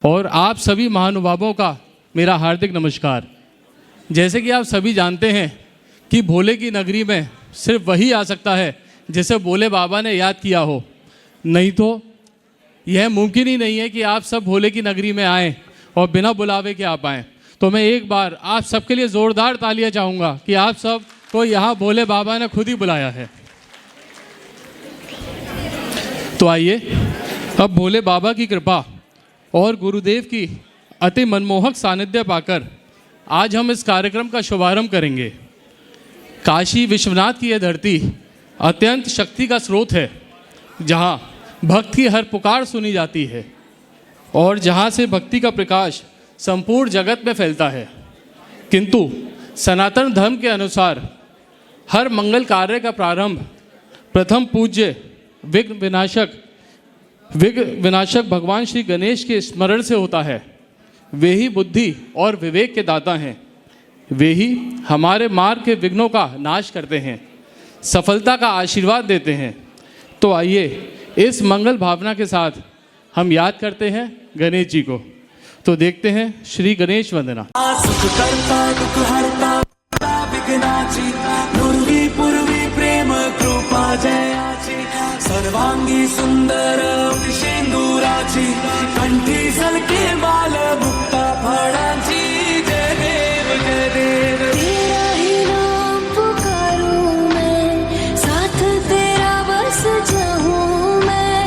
और आप सभी महानुभावों का मेरा हार्दिक नमस्कार। जैसे कि आप सभी जानते हैं कि भोले की नगरी में सिर्फ वही आ सकता है जिसे भोले बाबा ने याद किया हो, नहीं तो यह मुमकिन ही नहीं है कि आप सब भोले की नगरी में आएँ और बिना बुलावे के आप आएँ। तो मैं एक बार आप सबके लिए ज़ोरदार तालियां चाहूँगा कि आप सब को यहाँ भोले बाबा ने खुद ही बुलाया है। तो आइए अब भोले बाबा की कृपा और गुरुदेव की अति मनमोहक सानिध्य पाकर आज हम इस कार्यक्रम का शुभारंभ करेंगे। काशी विश्वनाथ की यह धरती अत्यंत शक्ति का स्रोत है, जहाँ भक्त की हर पुकार सुनी जाती है और जहाँ से भक्ति का प्रकाश संपूर्ण जगत में फैलता है। किंतु सनातन धर्म के अनुसार हर मंगल कार्य का प्रारंभ प्रथम पूज्य विघ्न विनाशक भगवान श्री गणेश के स्मरण से होता है। वे ही बुद्धि और विवेक के दाता हैं। वे ही हमारे मार्ग के विघ्नों का नाश करते हैं, सफलता का आशीर्वाद देते हैं। तो आइए इस मंगल भावना के साथ हम याद करते हैं गणेश जी को। तो देखते हैं श्री गणेश वंदना। सर्वांगी सुंदर शेंदुराची कंठी सलके बाल मुक्ता फळाची। जय देव जय देव तेरा ही नाम पुकारूं मैं, साथ तेरा बस जाऊं मैं।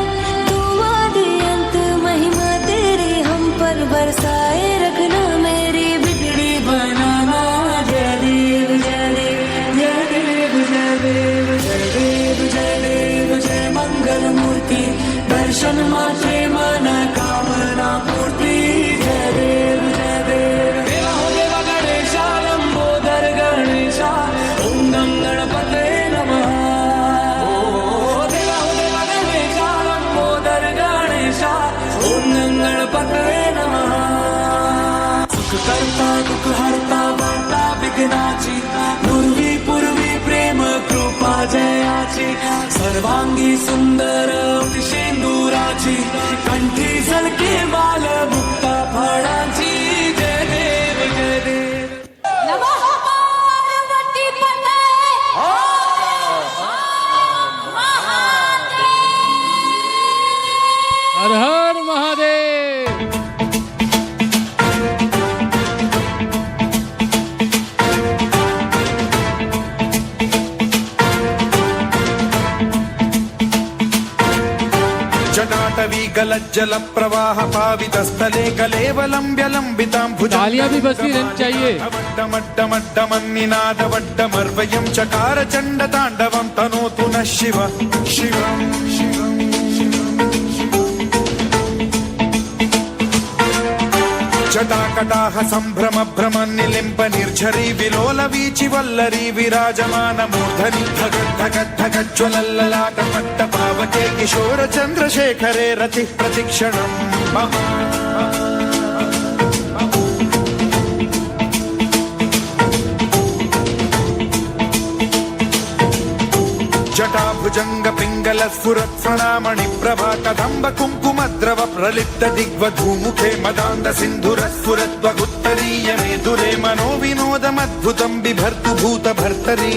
तू आदि अंत महिमा तेरी हम पर बरसाए रखना, मेरी बिगड़ी बनाना। जय देव जय देव जय देव जय देव जय देव जय देव जय मंगल मूर्ति, दर्शन मात्रे मन कामना पूर्ति। जय देव जय देव देवा हो देवा गणेशा लंबोदर गणेशा ओम गं गणपते नमः। ओ देवा हो देवा गणेशा लंबोदर गणेशा ओम गं गणपते नमः। सुख करता दुख हरता वार्ता विघ्नाची, पूर्वी पूर्वी प्रेम कृपा जयाची। सर्वांगी सुंदर शेंदुराची कंठी सलके बाल मुक्ता फळाची। जय देव जय देव नमः पार्वती पते हर हर महादेव। जटाटवी गलज्जल प्रवाह पावित स्थले कलेवलंब्य लंबितां भुजं। तालियां भी बजती रहनी चाहिए। वड्डमड्डमड्डमन्निनादवड्डमर्वयं चकार चंड तांडवं तनोतु नः शिव शिवम् जटाकटाह संभ्रम भ्रम निलिम्ब निर्झरी विलोल वीचि वल्लरी विराजमान मूर्धनि। धगत् धगत् धगत् ज्वलल्ललाट पट्ट पावके किशोर चंद्रशेखरे रति प्रतिक्षणम् मम। जटा भुजंग पिंगल स्फुरत् प्रणामणि प्रभा कदम्ब कुंकुमद्रव प्रलिप्त दिग्वधूमुखे मदान्ध सिन्धुर स्फुरत् वगुत्तरीय मेधुरे मनो विनोदमद्भुतं बिभर्तु भूत भर्तरि।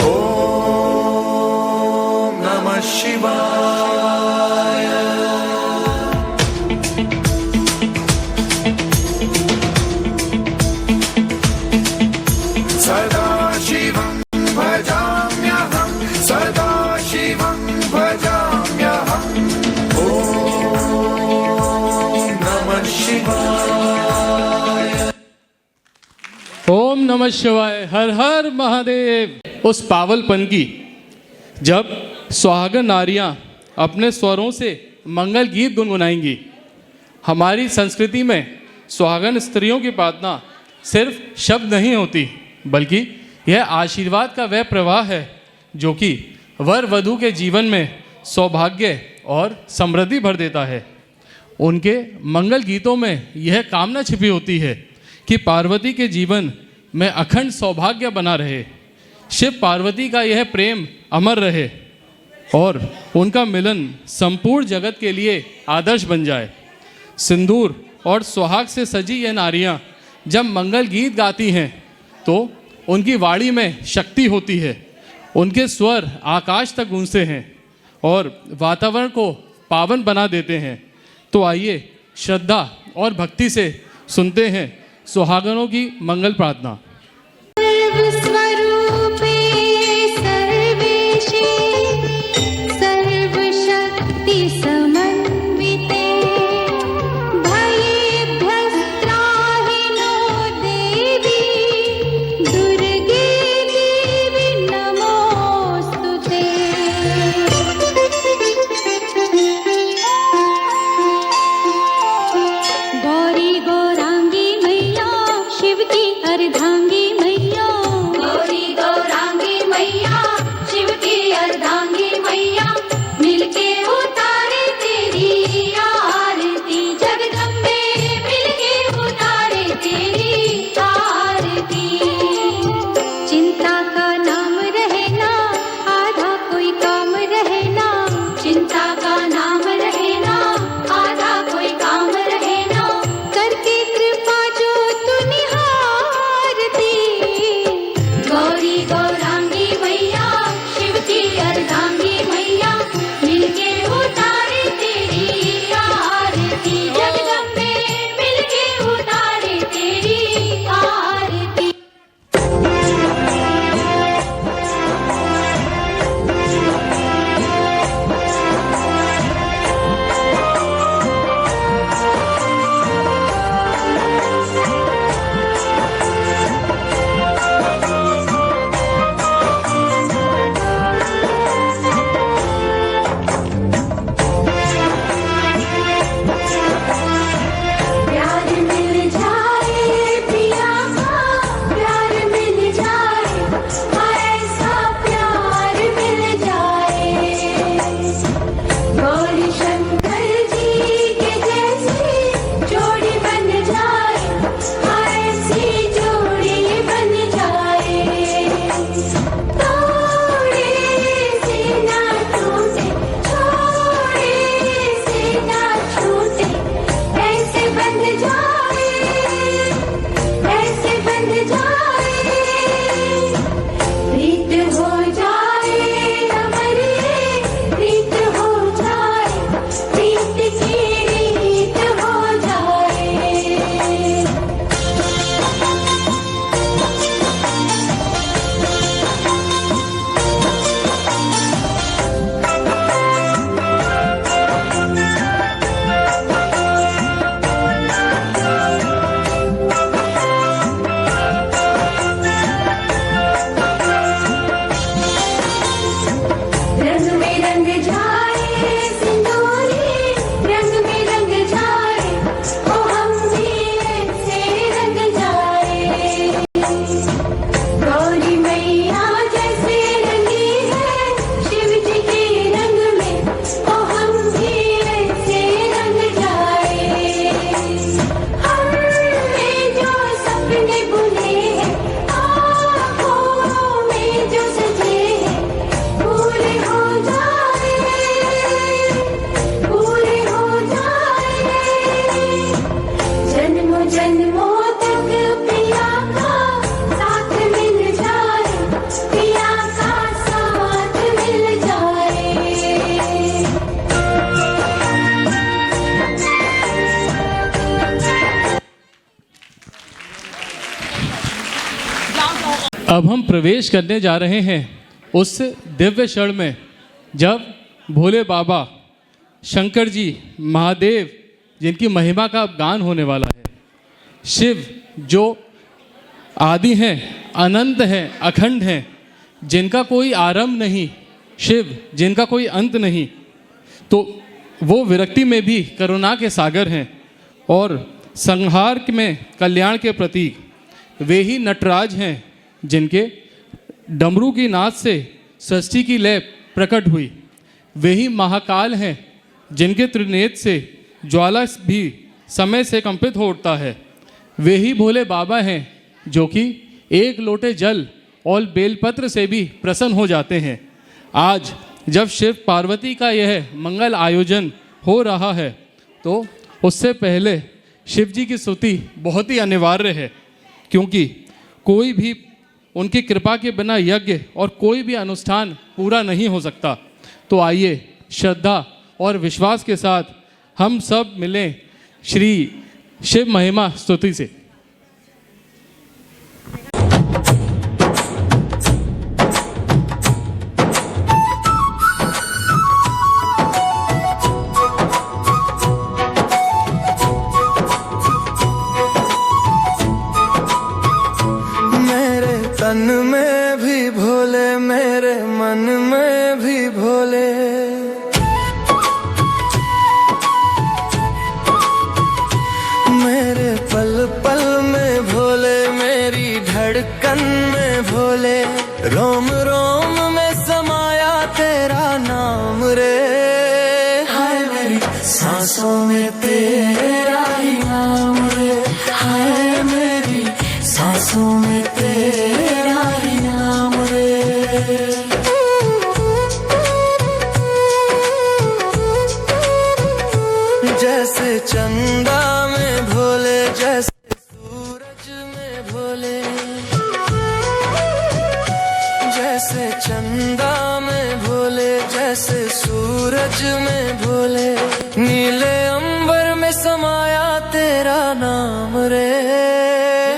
ओम नमः शिवाय। सदा शिवं भजाम्यहं सदा शिवं भजाम्यहम्। ओम नमः शिवाय। ओम नमः शिवाय। हर हर महादेव। उस पावलपन की जब सुहागन नारियां अपने स्वरों से मंगल गीत गुनगुनाएंगी। हमारी संस्कृति में सुहागन स्त्रियों की प्रार्थना सिर्फ शब्द नहीं होती, बल्कि यह आशीर्वाद का वह प्रवाह है जो कि वर वधू के जीवन में सौभाग्य और समृद्धि भर देता है। उनके मंगल गीतों में यह कामना छिपी होती है कि पार्वती के जीवन में अखंड सौभाग्य बना रहे, शिव पार्वती का यह प्रेम अमर रहे और उनका मिलन संपूर्ण जगत के लिए आदर्श बन जाए। सिंदूर और सुहाग से सजी ये नारियां जब मंगल गीत गाती हैं तो उनकी वाणी में शक्ति होती है, उनके स्वर आकाश तक गूंजते हैं और वातावरण को पावन बना देते हैं। तो आइए श्रद्धा और भक्ति से सुनते हैं सुहागनों की मंगल प्रार्थना। सर्वस्वरूपे सर्वेशे सर्वशक्ति समन्विते भयेभ्यस्त्राहि नो देवी दुर्गे देवी नमोस्तुते। गौरी गौरांगी मैया शिव की अर्धांगी मैया, गौरी गौरांगी मैया शिव की अर्धांगी मैया मिलके उतारे तेरी आरती, जगदम्बे मिलके उतारे तेरी आरती। चिंता का नाम रहना आधा कोई काम रहना, चिंता का नाम रहना आधा कोई काम रहना, करके कृपा जो तू निहारती। गौरी गौरांगी मैया शिव की अर्धांगी मैया मिलके उतारे तेरी आरती, जगदम्बे मिलके उतारे तेरी आरती। प्यार मिल जाए पिया का प्यार मिल जाए, ऐसा प्यार मिल जाए। गौरी शंकर जी के जैसी जोड़ी बन जाए, ऐसी जोड़ी बन जाए। थोड़े से ना टूटे, थोड़े से ना छूटे, ऐसे बंध जाए, ऐसे बंध जाए। प्रीत हो जाए हमारी, प्रीत हो जाए, प्रीत की रीत हो जाए। रंग में रंग जाए सिंदूरी, रंग में रंग जाए, ओ हम भी ऐसे रंग जाए। गौरी मैया जैसे रंगी है शिव जी के रंग में, ओ हम भी ऐसे रंग जाए। हमने जो सपने बुने हैं, आँखों में जो सजे हैं, पूरे हो जाए, पूरे हो जाए। जन्मों जन्मों तक पिया का साथ मिल जाए, पिया का साथ मिल जाए। अब हम प्रवेश करने जा रहे हैं उस दिव्य क्षण में जब भोले बाबा शंकर जी महादेव जिनकी महिमा का गान होने वाला है, शिव जो आदि हैं, अनंत हैं, अखंड हैं, जिनका कोई आरंभ नहीं, शिव जिनका कोई अंत नहीं, तो वो विरक्ति में भी करुणा के सागर हैं और संहार में कल्याण के प्रतीक वे ही नटराज हैं जिनके डमरू की नाद से सृष्टि की लय प्रकट हुई। वे ही महाकाल हैं जिनके त्रिनेत्र से ज्वाला भी समय से कंपित हो उठता है। वे ही भोले बाबा हैं जो कि एक लोटे जल और बेलपत्र से भी प्रसन्न हो जाते हैं। आज जब शिव पार्वती का यह मंगल आयोजन हो रहा है तो उससे पहले शिव जी की स्तुति बहुत ही अनिवार्य है, क्योंकि कोई भी उनकी कृपा के बिना यज्ञ और कोई भी अनुष्ठान पूरा नहीं हो सकता। तो आइए श्रद्धा और विश्वास के साथ हम सब मिलें श्री शिव महिमा स्तुति से। मेरे तन में भी भोले, मेरे मन में भी भोले, मेरे पल पल में भोले, मेरी धड़कन में भोले, रोम रोम में समाया तेरा नाम रे। हाय मेरी सांसों में तेरा ही नाम रे, हाय मेरी सांसों में तेरा ही नाम रे। जैसे चंदा में भोले, जैसे सूरज में भोले, जैसे चंदा में भोले, जैसे सूरज में भोले, नीले अंबर में समाया तेरा नाम रे।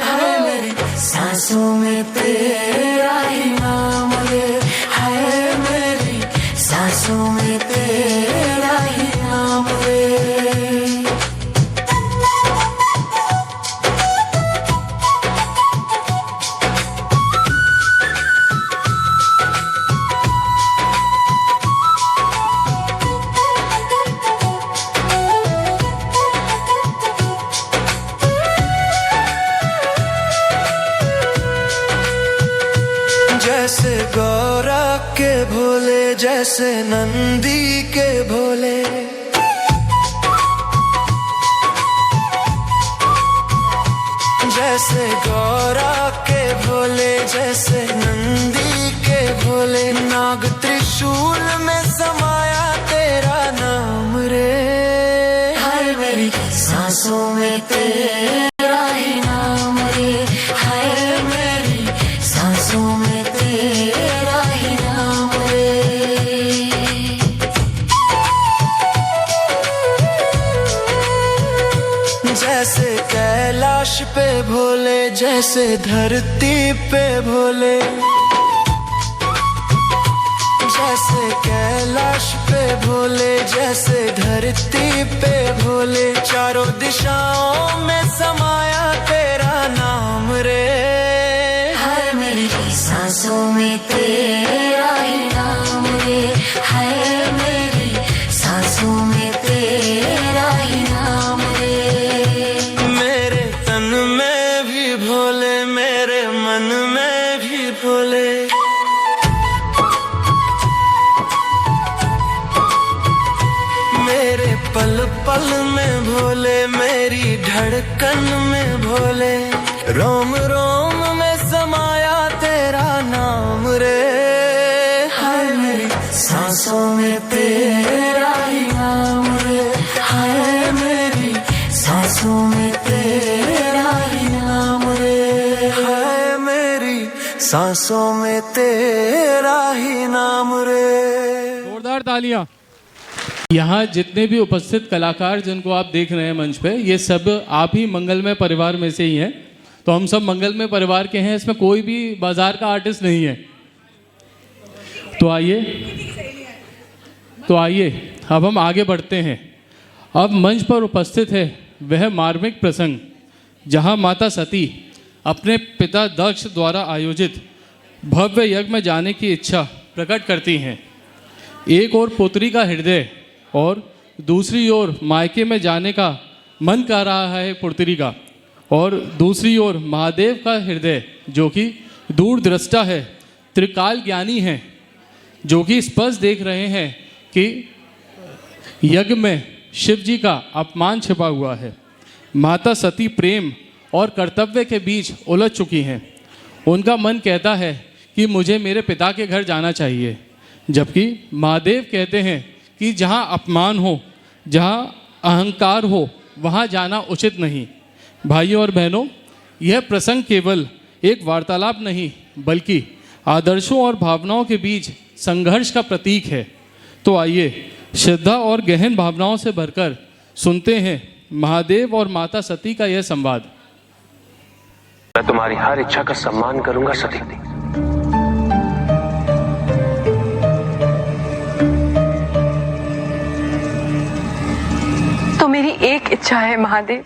हाय मेरी सांसों में तेरा ही नाम रे, हाय मेरी सांसों में तेरा ही नाम रे। जैसे गौरा के भोले, जैसे नंदी के भोले, जैसे गौरा के भोले, जैसे नंदी के भोले, नाग त्रिशूल में समाया तेरा नाम रे। हाय मेरी सांसों में तेरा ही नाम रे, हाय मेरी सांसों में तेरा ही नाम रे। जैसे कैलाश पे भोले, जैसे धरती पे भोले, जैसे कैलाश पे भोले, जैसे धरती पे भोले, चारों दिशाओं में समाया तेरा नाम रे। हाय मेरी सांसों में तेरा ही नाम रे, हाय मेरी सांसों में तेरा ही नाम रे। मेरे तन में भी भोले, मेरे मन में भी भोले, मेरे पल पल में भोले, मेरी धड़कन में भोले, रोम रोम में समाया तेरा नाम रे। हाय मेरी सांसों में तेरा ही नाम रे, हाय मेरी सांसों में तेरा ही नाम रे, हाय मेरी सांसों में तेरा ही नाम रे। जोरदार तालियां। यहाँ जितने भी उपस्थित कलाकार जिनको आप देख रहे हैं मंच पे, ये सब आप ही मंगलमय परिवार में से ही हैं। तो हम सब मंगलमय परिवार के हैं, इसमें कोई भी बाजार का आर्टिस्ट नहीं है। तो आइए अब हम आगे बढ़ते हैं। अब मंच पर उपस्थित है वह मार्मिक प्रसंग जहाँ माता सती अपने पिता दक्ष द्वारा आयोजित भव्य यज्ञ में जाने की इच्छा प्रकट करती हैं। एक ओर पुत्री का हृदय और दूसरी ओर मायके में जाने का मन कर रहा है पुत्री का, और दूसरी ओर महादेव का हृदय जो कि दूरदृष्टा है, त्रिकाल ज्ञानी हैं, जो कि स्पष्ट देख रहे हैं कि यज्ञ में शिव जी का अपमान छिपा हुआ है। माता सती प्रेम और कर्तव्य के बीच उलझ चुकी हैं। उनका मन कहता है कि मुझे मेरे पिता के घर जाना चाहिए, जबकि महादेव कहते हैं कि जहाँ अपमान हो, जहाँ अहंकार हो, वहाँ जाना उचित नहीं। भाइयों और बहनों, यह प्रसंग केवल एक वार्तालाप नहीं बल्कि आदर्शों और भावनाओं के बीच संघर्ष का प्रतीक है। तो आइए श्रद्धा और गहन भावनाओं से भरकर सुनते हैं महादेव और माता सती का यह संवाद। मैं तुम्हारी हर इच्छा का सम्मान करूंगा सती। तो मेरी एक इच्छा है महादेव,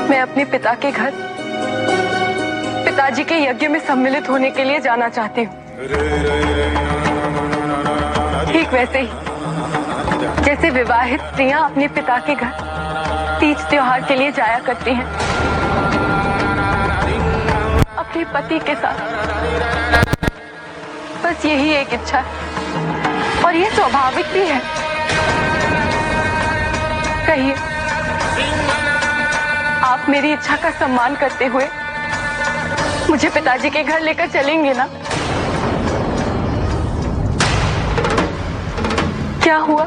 मैं अपने पिता के घर पिताजी के यज्ञ में सम्मिलित होने के लिए जाना चाहती हूँ। ठीक वैसे ही जैसे विवाहित स्त्रियां अपने पिता के घर तीज त्योहार के लिए जाया करती हैं अपने पति के साथ। बस यही एक इच्छा है और ये स्वाभाविक भी है। कहिए, आप मेरी इच्छा का सम्मान करते हुए मुझे पिताजी के घर लेकर चलेंगे ना? क्या हुआ,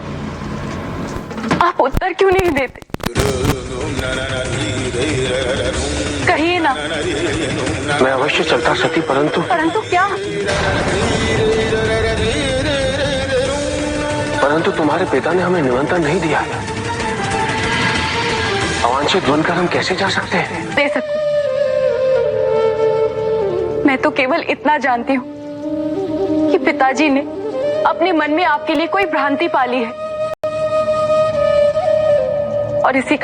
आप उत्तर क्यों नहीं देते? कहिए ना। मैं अवश्य चलता सती, परंतु क्या? परंतु तुम्हारे पिता ने हमें निमंत्रण नहीं दिया है। अवांछित बनकर हम कैसे जा सकते हैं? दे सकूं। मैं तो केवल इतना जानती हूँ कि पिताजी ने अपने मन में आपके लिए कोई भ्रांति पाली है और इसी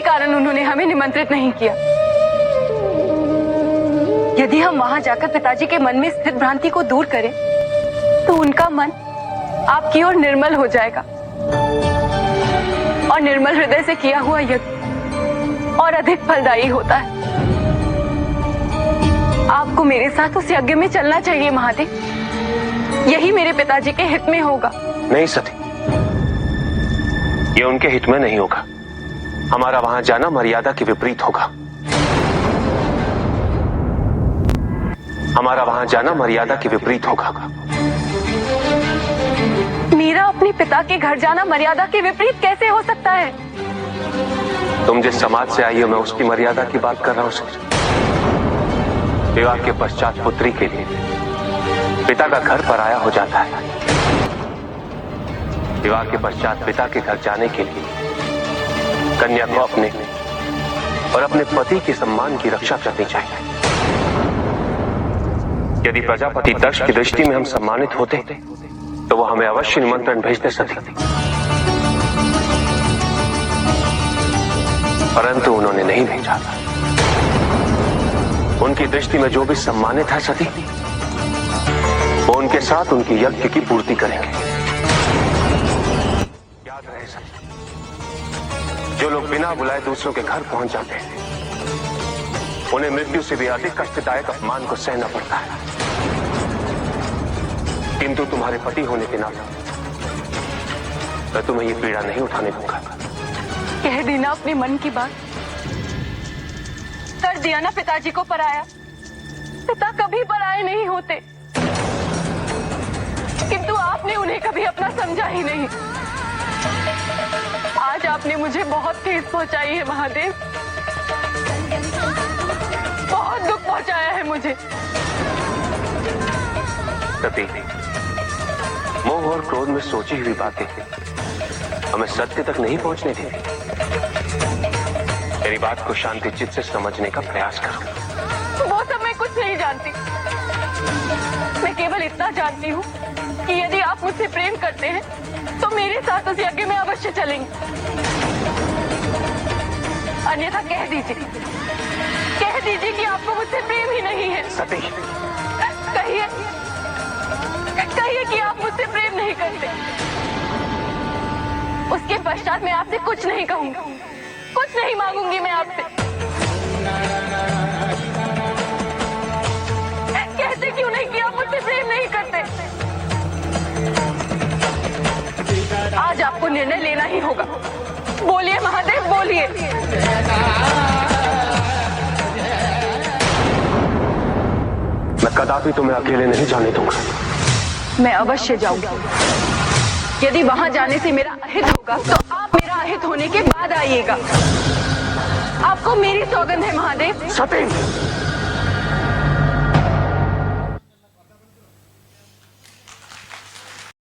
कारण उन्होंने हमें निमंत्रित नहीं किया। यदि हम वहां जाकर पिताजी के मन में स्थित भ्रांति को दूर करें तो उनका मन आपकी ओर निर्मल हो जाएगा और निर्मल हृदय से किया हुआ यज्ञ और अधिक फलदायी होता है। आपको मेरे साथ उस यज्ञ में चलना चाहिए महादेव, यही मेरे पिताजी के हित में होगा। नहीं सती, ये उनके हित में नहीं होगा। हमारा वहां जाना मर्यादा के विपरीत होगा। हमारा वहां जाना मर्यादा के विपरीत होगा। मेरा अपने पिता के घर जाना मर्यादा के विपरीत कैसे हो सकता है? तुम जिस समाज से आई हो, मैं उसकी मर्यादा की बात कर रहा हूं। विवाह के पश्चात पुत्री के लिए पिता का घर पराया हो जाता है। विवाह के पश्चात पिता के घर जाने के लिए कन्या को अपने और अपने पति के सम्मान की रक्षा करनी चाहिए। यदि प्रजापति दक्ष की दृष्टि में हम सम्मानित होते तो वो हमें अवश्य निमंत्रण भेजते सती, परंतु उन्होंने नहीं भेजा। उनकी दृष्टि में जो भी सम्मानित है सती, वो उनके साथ उनकी यज्ञ की पूर्ति करेंगे। याद रहे सती, जो लोग बिना बुलाए दूसरों के घर पहुंच जाते हैं उन्हें मृत्यु से भी अधिक कष्टदायक अपमान को सहना पड़ता है। किंतु तुम्हारे पति होने के नाते मैं तुम्हें ये पीड़ा नहीं उठाने दूंगा। कह देना अपने मन की बात। कर दिया ना पिताजी को पराया। पिता कभी पराये नहीं होते, किंतु आपने उन्हें कभी अपना समझा ही नहीं। आज आपने मुझे बहुत ठेस पहुंचाई है महादेव, बहुत दुख पहुंचाया है मुझे। सती, मोह और क्रोध में सोची हुई बातें हमें सत्य तक नहीं पहुंचने देती। मेरी बात को शांति चित्त से समझने का प्रयास करो। वो सब मैं कुछ नहीं जानती। मैं केवल इतना जानती हूँ कि यदि आप मुझसे प्रेम करते हैं तो मेरे साथ उस यज्ञ में अवश्य चलेंगे। अन्यथा कह दीजिए कि आपको मुझसे प्रेम ही नहीं है। सती, कहिए कि आप मुझसे प्रेम नहीं करते। उसके पश्चात मैं आपसे कुछ नहीं कहूंगी, कुछ नहीं मांगूंगी मैं आपसे। कहते क्यों नहीं कि आप मुझसे प्रेम नहीं करते? आज आपको निर्णय लेना ही होगा। बोलिए महादेव, बोलिए। मैं कदापि तुम्हें अकेले नहीं जाने दूंगा। मैं अवश्य जाऊंगी। यदि वहां जाने से मेरा अहित होगा तो आप मेरा अहित होने के बाद आइएगा। आपको मेरी सौगंध है महादेव। सती,